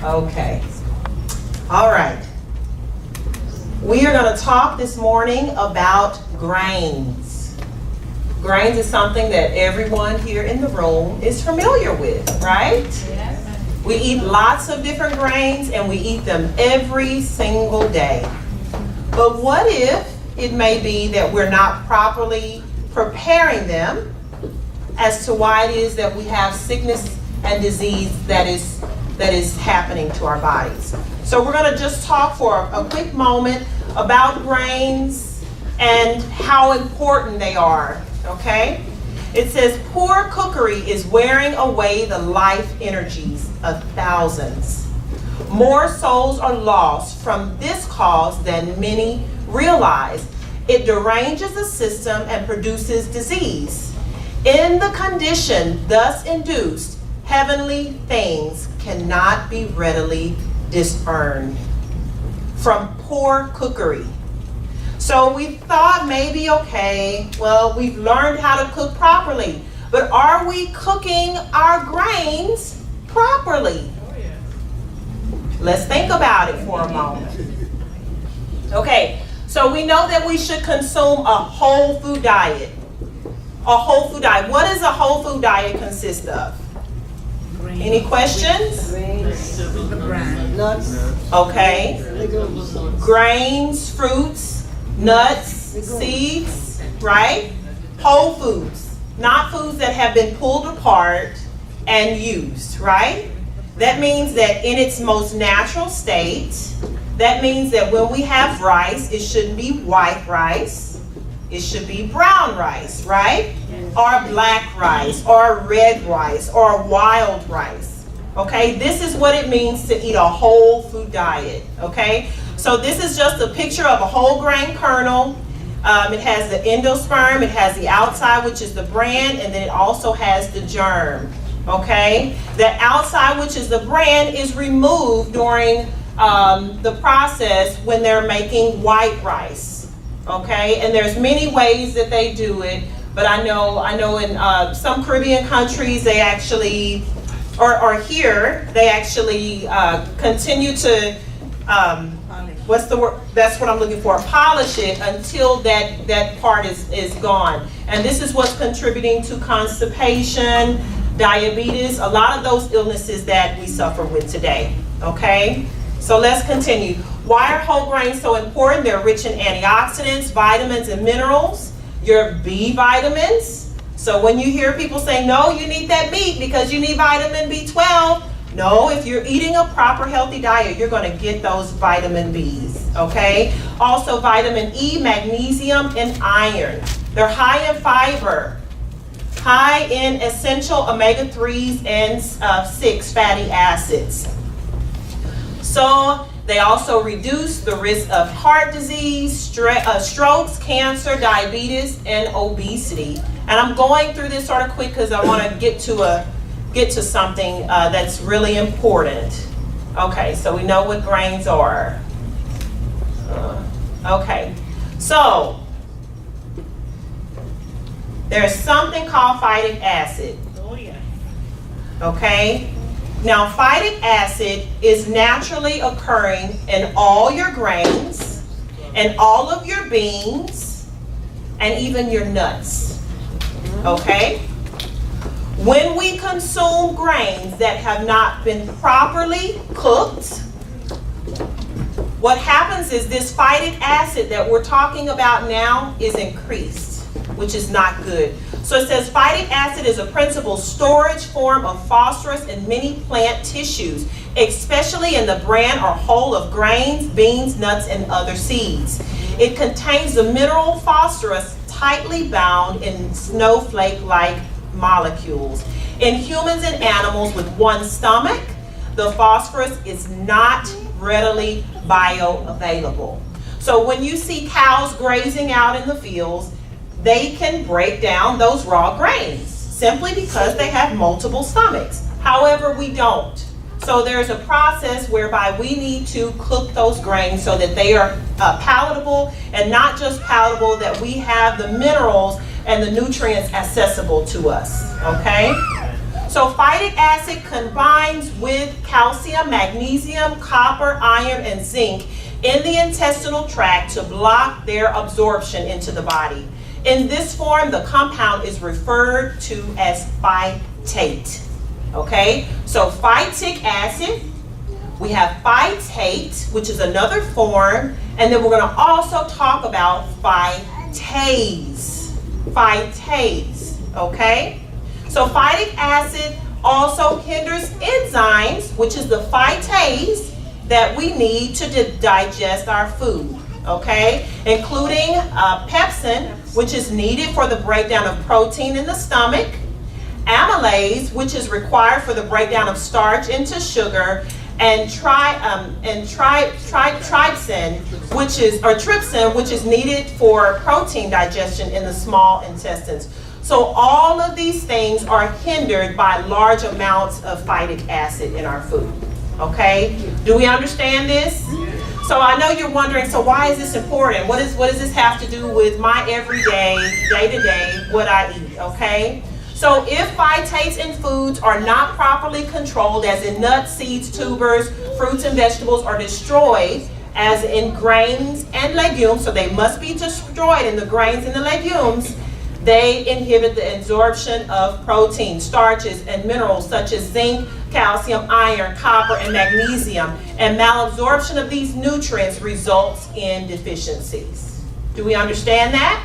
Okay. All right. We are going to talk this morning about grains. Grains is something that everyone here in the room is familiar with, right? Yes. We eat lots of different grains and we eat them every single day. But what if it may be that we're not properly preparing them as to why it is that we have sickness and disease that is happening to our bodies? So we're going to just talk for a quick moment about grains and how important they are, okay? It says, poor cookery is wearing away the life energies of thousands. More souls are lost from this cause than many realize. It deranges the system and produces disease. In the condition thus induced, heavenly things cannot be readily discerned from poor cookery. So we thought maybe, okay, well, we've learned how to cook properly, but are we cooking our grains properly? Let's think about it for a moment. Okay, so we know that we should consume a whole food diet. A whole food diet. What does a whole food diet consist of? Any questions? Bran. Nuts. Okay. Legumes. Grains, fruits, nuts, seeds, right? Whole foods. Not foods that have been pulled apart and used, right? That means that in its most natural state, that means that when we have rice, it shouldn't be white rice. It should be brown rice, right? Or black rice, or red rice, or wild rice. Okay, this is what it means to eat a whole food diet. Okay, so this is just a picture of a whole grain kernel. It has the endosperm, it has the outside, which is the bran, and then it also has the germ. Okay, the outside, which is the bran, is removed during the process when they're making white rice. Okay, and there's many ways that they do it, but I know in some Caribbean countries they actually, or here they actually continue to what's the word? That's what I'm looking for. Polish it until that part is gone, and this is what's contributing to constipation, diabetes, a lot of those illnesses that we suffer with today. Okay, so let's continue. Why are whole grains so important? They're rich in antioxidants, vitamins, and minerals. Your B vitamins. So when you hear people say, no, you need that meat because you need vitamin B12. No, if you're eating a proper healthy diet, you're going to get those vitamin Bs, okay? Also vitamin E, magnesium, and iron. They're high in fiber, high in essential omega-3s and 6 fatty acids. So they also reduce the risk of heart disease, strokes, cancer, diabetes, and obesity. And I'm going through this sort of quick because I want to get to something that's really important. Okay, so we know what grains are. Okay, so there's something called phytic acid. Oh, yeah. Okay. Now, phytic acid is naturally occurring in all your grains, and all of your beans, and even your nuts. Okay? When we consume grains that have not been properly cooked, what happens is this phytic acid that we're talking about now is increased, which is not good. So it says phytic acid is a principal storage form of phosphorus in many plant tissues, especially in the bran or whole of grains, beans, nuts, and other seeds. It contains the mineral phosphorus tightly bound in snowflake-like molecules. In humans and animals with one stomach, the phosphorus is not readily bioavailable. So when you see cows grazing out in the fields, they can break down those raw grains simply because they have multiple stomachs. However, we don't. So there's a process whereby we need to cook those grains so that they are palatable, and not just palatable, that we have the minerals and the nutrients accessible to us, okay? So phytic acid combines with calcium, magnesium, copper, iron, and zinc in the intestinal tract to block their absorption into the body. In this form, the compound is referred to as phytate. Okay, so phytic acid, we have phytate, which is another form, and then we're going to also talk about phytase. Phytase, okay? So phytic acid also hinders enzymes, which is the phytase that we need to digest our food, okay? Including pepsin, which is needed for the breakdown of protein in the stomach, amylase, which is required for the breakdown of starch into sugar, and trypsin, which is needed for protein digestion in the small intestines. So all of these things are hindered by large amounts of phytic acid in our food. Okay? Do we understand this? So I know you're wondering, so why is this important? What does this have to do with my everyday, day-to-day, what I eat? Okay? So if phytates in foods are not properly controlled, as in nuts, seeds, tubers, fruits, and vegetables, are destroyed, as in grains and legumes, so they must be destroyed in the grains and the legumes, they inhibit the absorption of protein, starches, and minerals such as zinc, calcium, iron, copper, and magnesium. And malabsorption of these nutrients results in deficiencies. Do we understand that?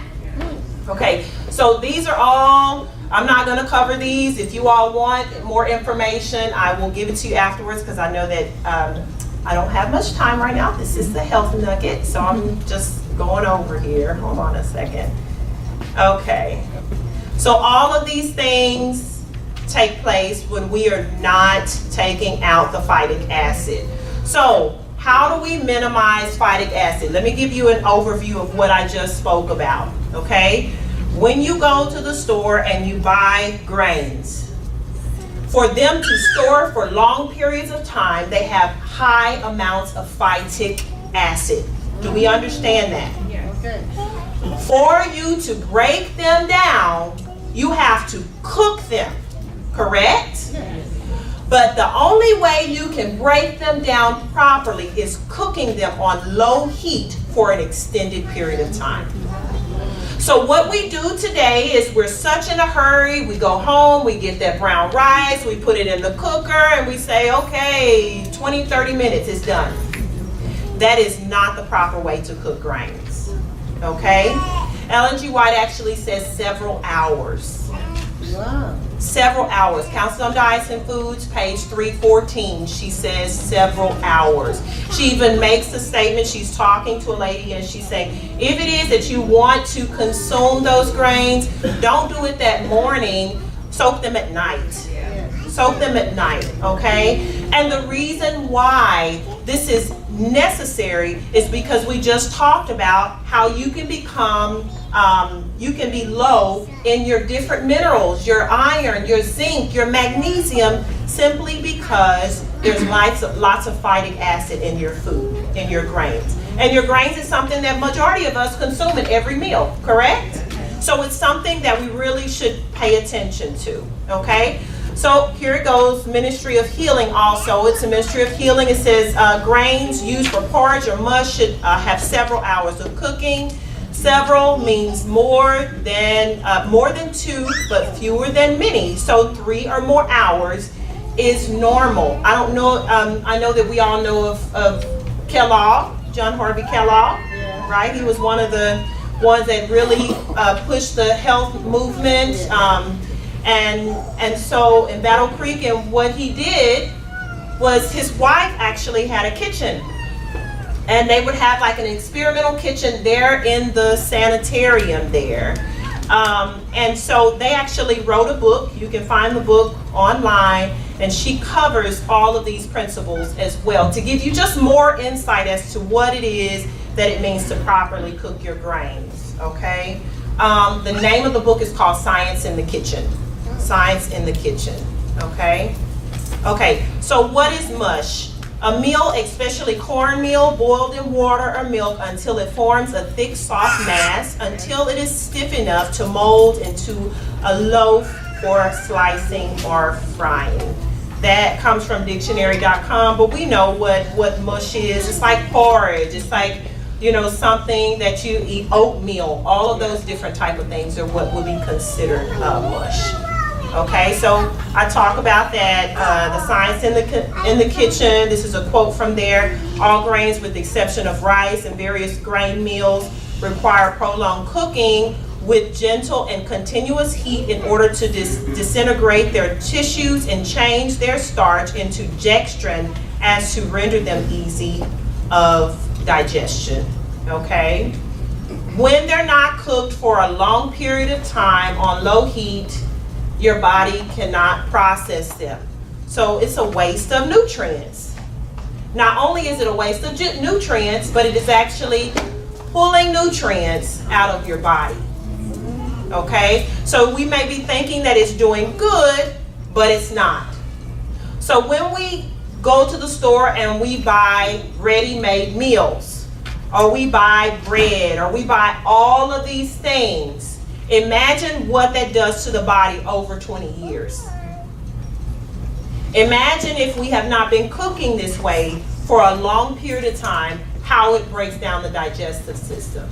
Okay, so these are all, I'm not going to cover these. If you all want more information, I will give it to you afterwards because I know that I don't have much time right now. This is the health nugget, so I'm just going over here. Hold on a second. Okay, so all of these things take place when we are not taking out the phytic acid. So how do we minimize phytic acid? Let me give you an overview of what I just spoke about, okay? When you go to the store and you buy grains, for them to store for long periods of time, they have high amounts of phytic acid. Do we understand that? Yes. Okay. For you to break them down, you have to cook them, correct? Yes. But the only way you can break them down properly is cooking them on low heat for an extended period of time. So what we do today is we're such in a hurry, we go home, we get that brown rice, we put it in the cooker, and we say, okay, 20, 30 minutes is done. That is not the proper way to cook grains, okay? Ellen G. White actually says several hours. Wow. Several hours. Council on Diets and Foods, page 314, she says several hours. She even makes a statement, she's talking to a lady and she's saying, if it is that you want to consume those grains, don't do it that morning, soak them at night. Soak them at night, okay? And the reason why this is necessary is because we just talked about how you can become, you can be low in your different minerals, your iron, your zinc, your magnesium, simply because there's lots of phytic acid in your food, in your grains. And your grains is something that majority of us consume at every meal, correct? So it's something that we really should pay attention to, okay? So here it goes, Ministry of Healing also. It's a Ministry of Healing. It says grains used for porridge or mush should have several hours of cooking. Several means more than 2, but fewer than many. So 3 or more hours is normal. I don't know, I know that we all know of Kellogg, John Harvey Kellogg, right? He was one of the ones that really pushed the health movement. And so in Battle Creek, and what he did was his wife actually had a kitchen. And they would have like an experimental kitchen there in the sanitarium there. And so they actually wrote a book. You can find the book online. And she covers all of these principles as well to give you just more insight as to what it is that it means to properly cook your grains, okay? The name of the book is called Science in the Kitchen. Science in the Kitchen, okay? Okay, so what is mush? A meal, especially cornmeal, boiled in water or milk until it forms a thick, soft mass, until it is stiff enough to mold into a loaf for slicing or frying. That comes from dictionary.com, but we know what mush is. It's like porridge. It's like, something that you eat, oatmeal. All of those different type of things are what would be considered mush. Okay, so I talk about that, the science in the kitchen. This is a quote from there. All grains, with the exception of rice and various grain meals, require prolonged cooking with gentle and continuous heat in order to disintegrate their tissues and change their starch into dextrin as to render them easy of digestion. Okay? When they're not cooked for a long period of time on low heat, your body cannot process them. So it's a waste of nutrients. Not only is it a waste of nutrients, but it is actually pulling nutrients out of your body. Okay? So we may be thinking that it's doing good, but it's not. So when we go to the store and we buy ready-made meals, or we buy bread, or we buy all of these things, imagine what that does to the body over 20 years. Imagine if we have not been cooking this way for a long period of time, how it breaks down the digestive system.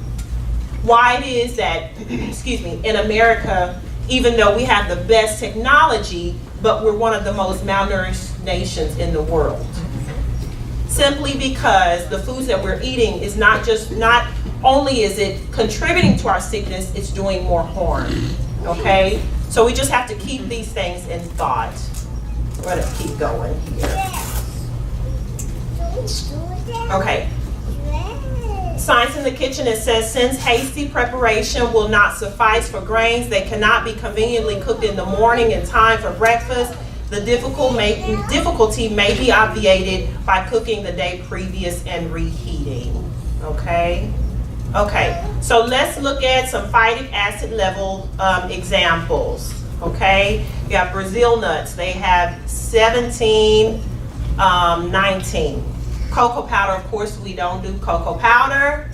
Why it is that, in America, even though we have the best technology, but we're one of the most malnourished nations in the world. Simply because the foods that we're eating is not only is it contributing to our sickness, it's doing more harm. Okay? So we just have to keep these things in thought. Let us keep going here. Okay. Science in the kitchen, it says, since hasty preparation will not suffice for grains, they cannot be conveniently cooked in the morning in time for breakfast. The difficulty may be obviated by cooking the day previous and reheating. Okay? Okay, so let's look at some phytic acid level examples. Okay, you have Brazil nuts. They have 17, 19. Cocoa powder, of course, we don't do cocoa powder.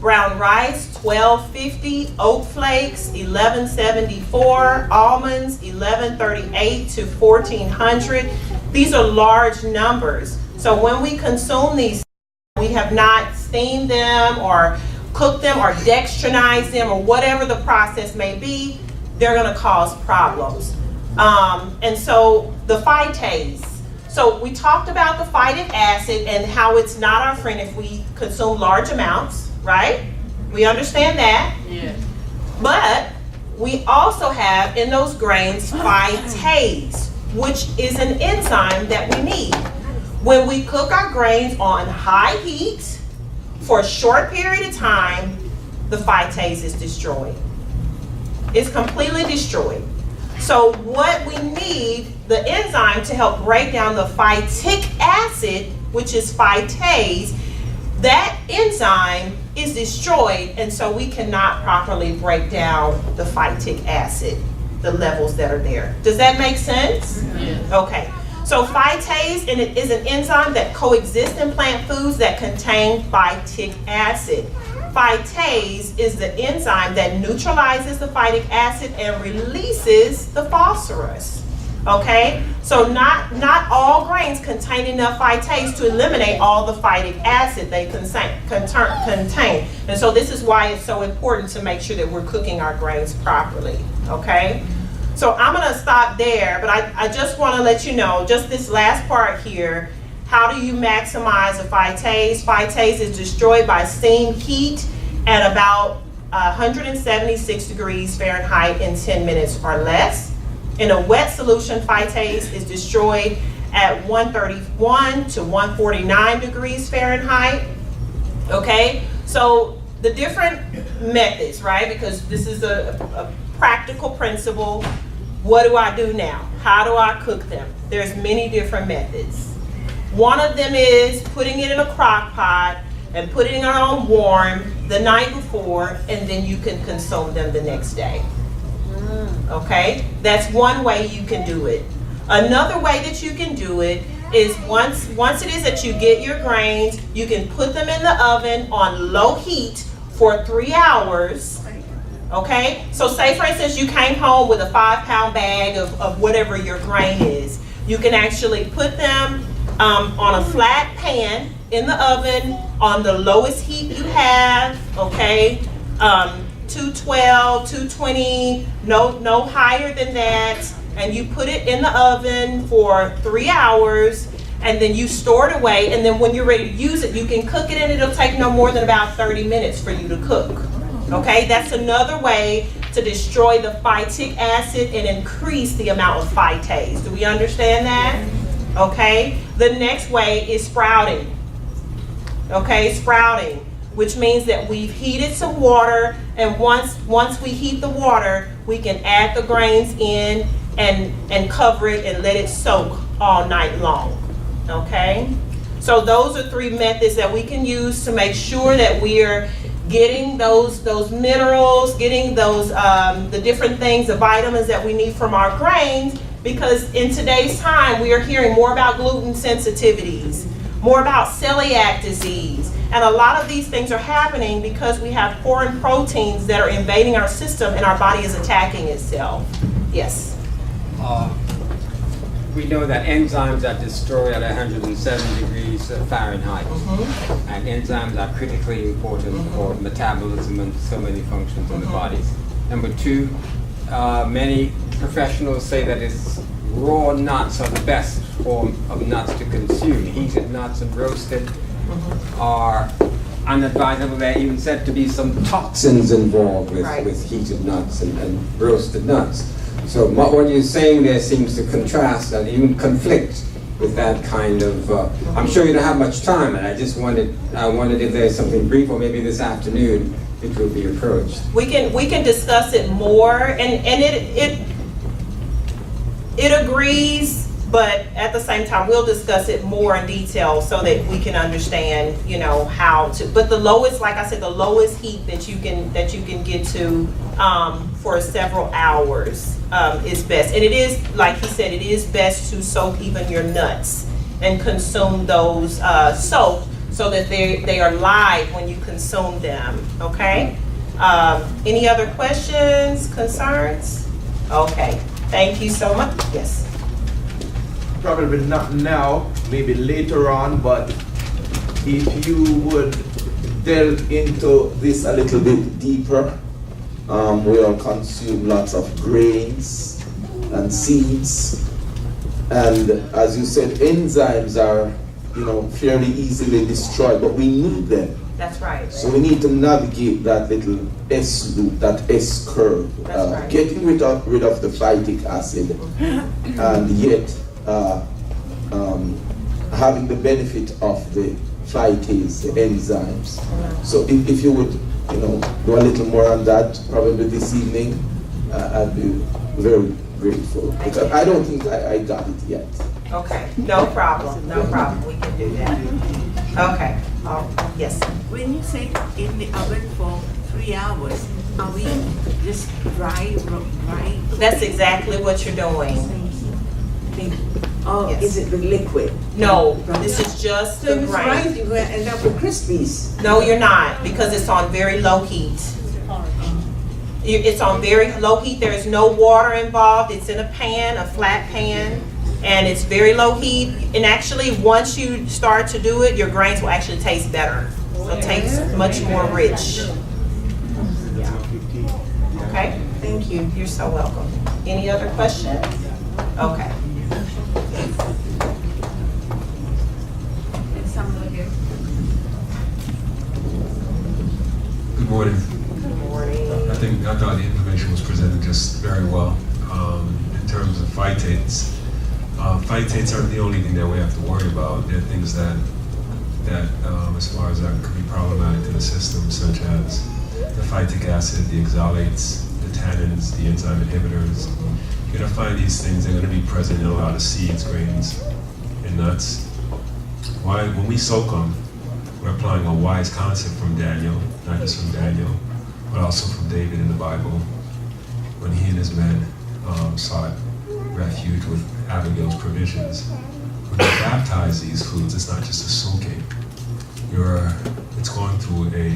Brown rice, 1250. Oat flakes, 1174. Almonds, 1138 to 1400. These are large numbers. So when we consume these, we have not steamed them or cooked them or dextrinized them or whatever the process may be, they're going to cause problems. And so the phytase. So we talked about the phytic acid and how it's not our friend if we consume large amounts, right? We understand that. Yeah. But we also have in those grains phytase, which is an enzyme that we need. When we cook our grains on high heat for a short period of time, the phytase is destroyed. It's completely destroyed. So what we need, the enzyme to help break down the phytic acid, which is phytase, that enzyme is destroyed, and so we cannot properly break down the phytic acid, the levels that are there. Does that make sense? Yes. Okay. So phytase is an enzyme that coexists in plant foods that contain phytic acid. Phytase is the enzyme that neutralizes the phytic acid and releases the phosphorus. Okay? So not all grains contain enough phytase to eliminate all the phytic acid they contain. And so this is why it's so important to make sure that we're cooking our grains properly. Okay? So I'm going to stop there, but I just want to let you know, just this last part here, how do you maximize a phytase? Phytase is destroyed by steam heat at about 176 degrees Fahrenheit in 10 minutes or less. In a wet solution, phytase is destroyed at 131 to 149 degrees Fahrenheit. Okay, so the different methods, right? Because this is a practical principle. What do I do now? How do I cook them? There's many different methods. One of them is putting it in a crock pot and putting it on warm the night before, and then you can consume them the next day. Okay? That's one way you can do it. Another way that you can do it is once it is that you get your grains, you can put them in the oven on low heat for 3 hours, Okay, so say for instance you came home with a 5-pound bag of whatever your grain is. You can actually put them on a flat pan in the oven on the lowest heat you have, okay? 212, 220, no higher than that. And you put it in the oven for 3 hours, and then you store it away, and then when you're ready to use it, you can cook it, and it'll take no more than about 30 minutes for you to cook. Okay, that's another way to destroy the phytic acid and increase the amount of phytase. Do we understand that? Okay, the next way is sprouting. Okay, sprouting, which means that we've heated some water, and once we heat the water, we can add the grains in and cover it and let it soak all night long. Okay, so those are 3 methods that we can use to make sure that we are getting those minerals, getting those the different things, the vitamins that we need from our grains, because in today's time we are hearing more about gluten sensitivities, more about celiac disease, and a lot of these things are happening because we have foreign proteins that are invading our system and our body is attacking itself. Yes? We know that enzymes are destroyed at 107 degrees Fahrenheit. And enzymes are critically important for metabolism and so many functions in the body. Number 2, many professionals say that it's raw nuts are the best form of nuts to consume. Heated nuts and roasted are unadvisable. There are even said to be some toxins involved with heated nuts and roasted nuts. So what you're saying there seems to contrast and even conflict with that kind of, I'm sure you don't have much time, and I wondered if there's something brief, or maybe this afternoon it will be approached. We can discuss it more, and it agrees, but at the same time we'll discuss it more in detail so that we can understand, how to. But the lowest, like I said, the lowest heat that you can get to for several hours is best. And it is, like he said, it is best to soak even your nuts and consume those soaked so that they are live when you consume them. Okay. Any other questions, concerns? Okay. Thank you so much. Yes. Probably not now, maybe later on, but if you would delve into this a little bit deeper, we all consume lots of grains and seeds, and as you said, enzymes are, fairly easily destroyed, but we need them. That's right. So we need to navigate that little S loop, that S curve, getting rid of the phytic acid, and yet having the benefit of the phytase, the enzymes. So if you would, do a little more on that, probably this evening, I'd be very grateful. Because I don't think I got it yet. Okay, no problem, we can do that. Okay, yes. When you say in the oven for 3 hours, are we just dry? That's exactly what you're doing. Thank you. Oh, Yes. is it the liquid? No, this is just So the it's grain. right, you're going to end up with Krispies. No, you're not, because it's on very low heat. It's on very low heat. There is no water involved. It's in a pan, a flat pan, and it's very low heat. And actually, once you start to do it, your grains will actually taste better. So it tastes much more rich. Yeah. Okay? Thank you. You're so welcome. Any other questions? Okay. And someone here. Good morning. Good morning. I thought the information was presented just very well in terms of phytates. Phytates aren't the only thing that we have to worry about. There are things that as far as that could be problematic to the system, such as the phytic acid, the oxalates, the tannins, the enzyme inhibitors. You're going to find these things, they're going to be present in a lot of seeds, grains, and nuts. When we soak them, we're applying a wise concept from Daniel, not just from Daniel, but also from David in the Bible, when he and his men sought refuge with Abigail's provisions. When you baptize these foods, it's not just a soaking. It's going through a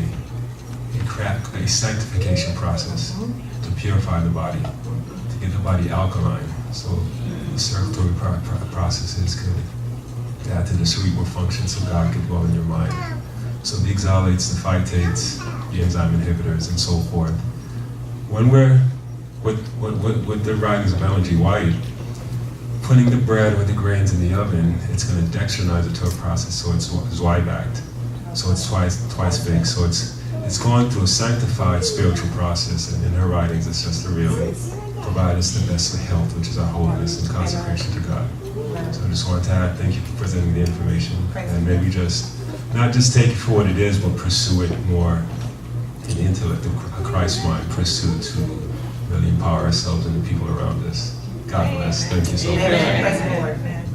a sanctification process to purify the body, to get the body alkaline. So the circulatory processes could add to the cerebral function so God could dwell in your mind. So the oxalates, the phytates, the enzyme inhibitors, and so forth. When we're with the writings of Ellen G. White, putting the bread with the grains in the oven, it's going to dextrinize it to a process so it's Zweibackt. So it's twice baked. So it's going through a sanctified spiritual process, and in her writings, it's just to really provide us the best of health, which is our holiness and consecration to God. So I just wanted to add, thank you for presenting the information, and maybe just not just take it for what it is, but pursue it more in the intellect of Christ's mind, pursue to really empower ourselves and the people around us. God bless. Thank you so much. Amen. Praise the Lord.